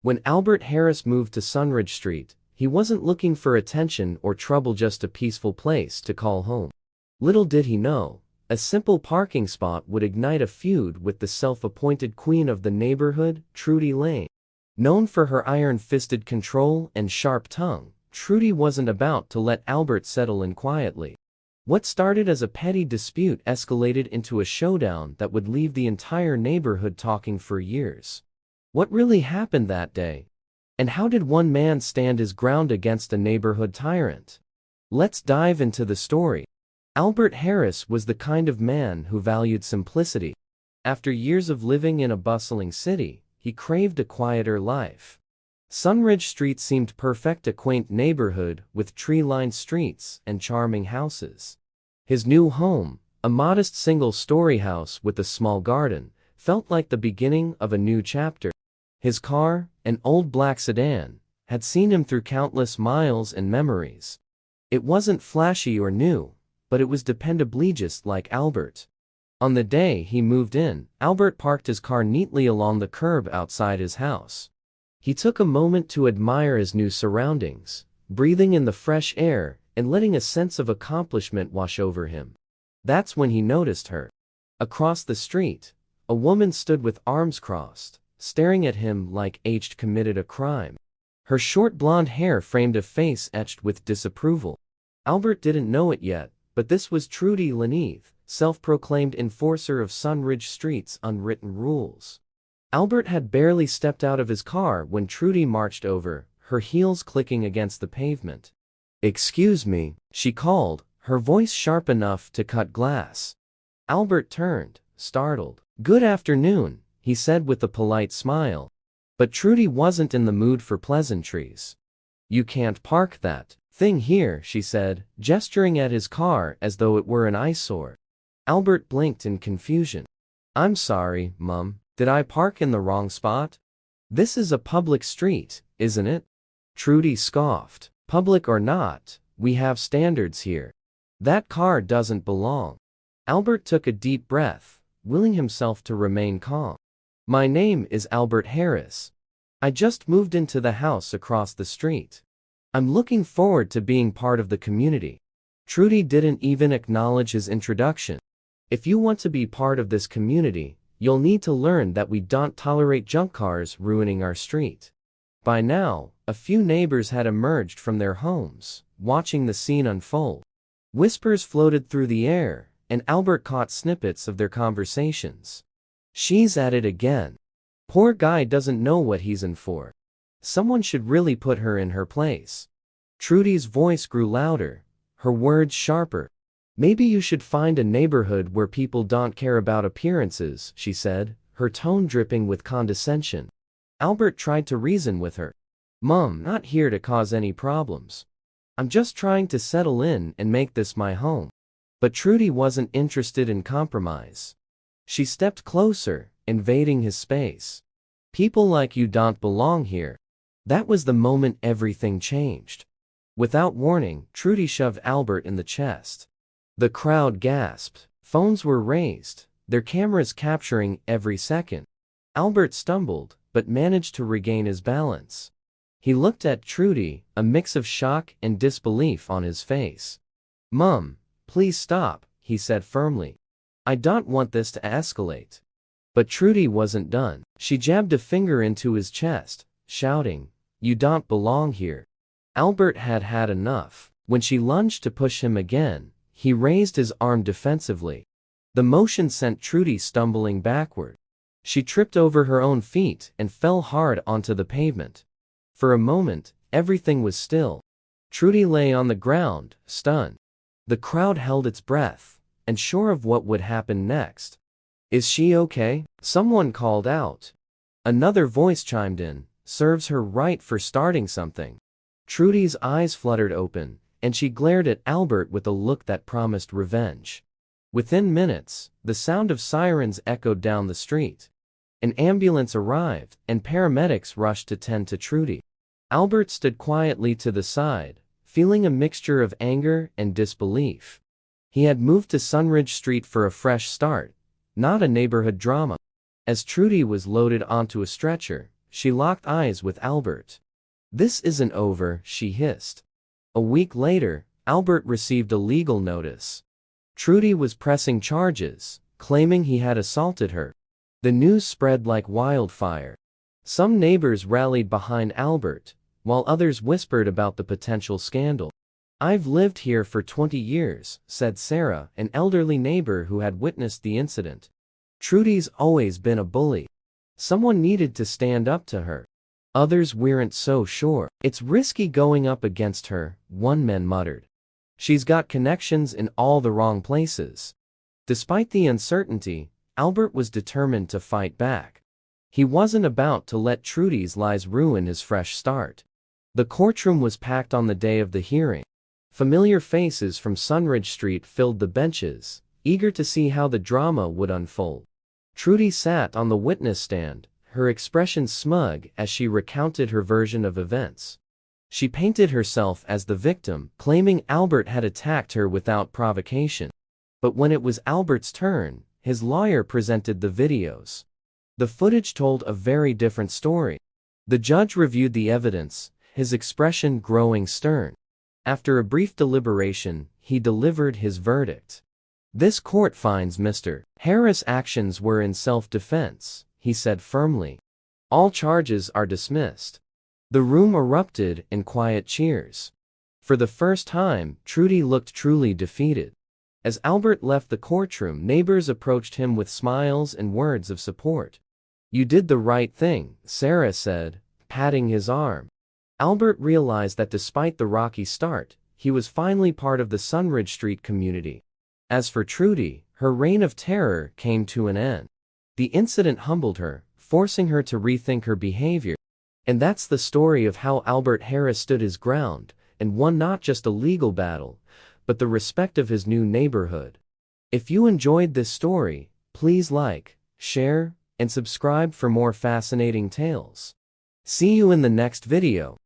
When Albert Harris moved to Sunridge Street, he wasn't looking for attention or trouble, just a peaceful place to call home. Little did he know, a simple parking spot would ignite a feud with the self-appointed queen of the neighborhood, Trudy Lane. Known for her iron-fisted control and sharp tongue, Trudy wasn't about to let Albert settle in quietly. What started as a petty dispute escalated into a showdown that would leave the entire neighborhood talking for years. What really happened that day? And how did one man stand his ground against a neighborhood tyrant? Let's dive into the story. Albert Harris was the kind of man who valued simplicity. After years of living in a bustling city, he craved a quieter life. Sunridge Street seemed perfect, a quaint neighborhood with tree-lined streets and charming houses. His new home, a modest single-story house with a small garden, felt like the beginning of a new chapter. His car, an old black sedan, had seen him through countless miles and memories. It wasn't flashy or new, but it was dependably just like Albert. On the day he moved in, Albert parked his car neatly along the curb outside his house. He took a moment to admire his new surroundings, breathing in the fresh air and letting a sense of accomplishment wash over him. That's when he noticed her. Across the street, a woman stood with arms crossed, staring at him like she'd committed a crime. Her short blonde hair framed a face etched with disapproval. Albert didn't know it yet, but this was Trudy Lane, self-proclaimed enforcer of Sunridge Street's unwritten rules. Albert had barely stepped out of his car when Trudy marched over, her heels clicking against the pavement. "Excuse me," she called, her voice sharp enough to cut glass. Albert turned, startled. "Good afternoon," he said with a polite smile. But Trudy wasn't in the mood for pleasantries. "You can't park that thing here," she said, gesturing at his car as though it were an eyesore. Albert blinked in confusion. "I'm sorry, Mum. Did I park in the wrong spot? This is a public street, isn't it?" Trudy scoffed. "Public or not, we have standards here. That car doesn't belong." Albert took a deep breath, willing himself to remain calm. "My name is Albert Harris. I just moved into the house across the street. I'm looking forward to being part of the community." Trudy didn't even acknowledge his introduction. "If you want to be part of this community, you'll need to learn that we don't tolerate junk cars ruining our street." By now, a few neighbors had emerged from their homes, watching the scene unfold. Whispers floated through the air, and Albert caught snippets of their conversations. "She's at it again. Poor guy doesn't know what he's in for. Someone should really put her in her place." Trudy's voice grew louder, her words sharper. "Maybe you should find a neighborhood where people don't care about appearances," she said, her tone dripping with condescension. Albert tried to reason with her. "Mum, not here to cause any problems. I'm just trying to settle in and make this my home." But Trudy wasn't interested in compromise. She stepped closer, invading his space. "People like you don't belong here." That was the moment everything changed. Without warning, Trudy shoved Albert in the chest. The crowd gasped. Phones were raised, their cameras capturing every second. Albert stumbled, but managed to regain his balance. He looked at Trudy, a mix of shock and disbelief on his face. "Mum, please stop," he said firmly. "I don't want this to escalate." But Trudy wasn't done. She jabbed a finger into his chest, shouting, "You don't belong here." Albert had had enough. When she lunged to push him again, he raised his arm defensively. The motion sent Trudy stumbling backward. She tripped over her own feet and fell hard onto the pavement. For a moment, everything was still. Trudy lay on the ground, stunned. The crowd held its breath, unsure of what would happen next. "Is she okay?" someone called out. Another voice chimed in, "Serves her right for starting something." Trudy's eyes fluttered open, and she glared at Albert with a look that promised revenge. Within minutes, the sound of sirens echoed down the street. An ambulance arrived, and paramedics rushed to tend to Trudy. Albert stood quietly to the side, feeling a mixture of anger and disbelief. He had moved to Sunridge Street for a fresh start, not a neighborhood drama. As Trudy was loaded onto a stretcher, she locked eyes with Albert. "This isn't over," she hissed. A week later, Albert received a legal notice. Trudy was pressing charges, claiming he had assaulted her. The news spread like wildfire. Some neighbors rallied behind Albert, while others whispered about the potential scandal. "I've lived here for 20 years, said Sarah, an elderly neighbor who had witnessed the incident. "Trudy's always been a bully. Someone needed to stand up to her." Others weren't so sure. "It's risky going up against her," one man muttered. "She's got connections in all the wrong places." Despite the uncertainty, Albert was determined to fight back. He wasn't about to let Trudy's lies ruin his fresh start. The courtroom was packed on the day of the hearing. Familiar faces from Sunridge Street filled the benches, eager to see how the drama would unfold. Trudy sat on the witness stand, her expression smug as she recounted her version of events. She painted herself as the victim, claiming Albert had attacked her without provocation. But when it was Albert's turn, his lawyer presented the videos. The footage told a very different story. The judge reviewed the evidence, his expression growing stern. After a brief deliberation, he delivered his verdict. "This court finds Mr. Harris' actions were in self-defense," he said firmly. "All charges are dismissed." The room erupted in quiet cheers. For the first time, Trudy looked truly defeated. As Albert left the courtroom, neighbors approached him with smiles and words of support. "You did the right thing," Sarah said, patting his arm. Albert realized that despite the rocky start, he was finally part of the Sunridge Street community. As for Trudy, her reign of terror came to an end. The incident humbled her, forcing her to rethink her behavior. And that's the story of how Albert Harris stood his ground and won not just a legal battle, but the respect of his new neighborhood. If you enjoyed this story, please like, share, and subscribe for more fascinating tales. See you in the next video.